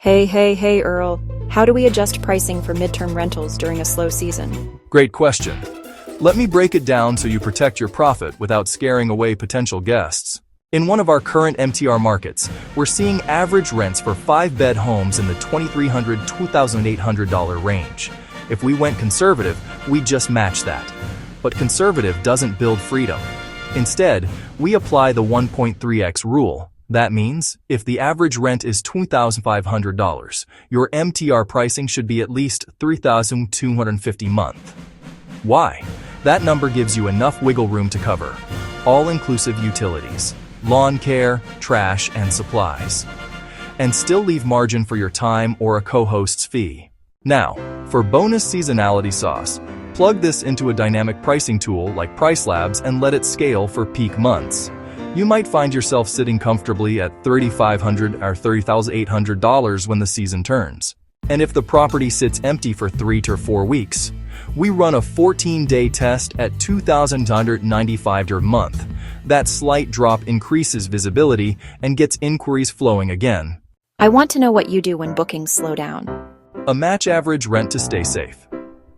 Hey, Earl. How do we adjust pricing for midterm rentals during a slow season? Great question. Let me break it down so you protect your profit without scaring away potential guests. In one of our current MTR markets, we're seeing average rents for 5-bed homes in the $2,300 to $2,800 range. If we went conservative, we'd just match that. But conservative doesn't build freedom. Instead, we apply the 1.3x rule. That means, if the average rent is $2,500, your MTR pricing should be at least $3,250 a month. Why? That number gives you enough wiggle room to cover all-inclusive utilities, lawn care, trash, and supplies, and still leave margin for your time or a co-host's fee. Now, for bonus seasonality sauce, plug this into a dynamic pricing tool like PriceLabs and let it scale for peak months. You might find yourself sitting comfortably at $3,500 or $3,800 when the season turns. And if the property sits empty for 3 to 4 weeks, we run a 14-day test at $2,295 a month. That slight drop increases visibility and gets inquiries flowing again. I want to know what you do when bookings slow down. A match average rent to stay safe.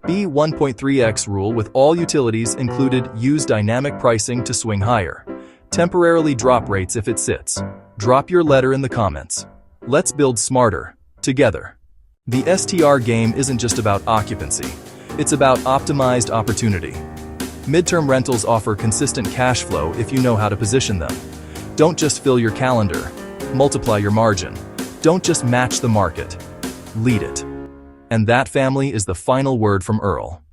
B 1.3x rule with all utilities included. Use dynamic pricing to swing higher. Temporarily drop rates if it sits. Drop your letter in the comments. Let's build smarter, together. The STR game isn't just about occupancy. It's about optimized opportunity. Midterm rentals offer consistent cash flow if you know how to position them. Don't just fill your calendar. Multiply your margin. Don't just match the market. Lead it. And that, family, is the final word from Earl.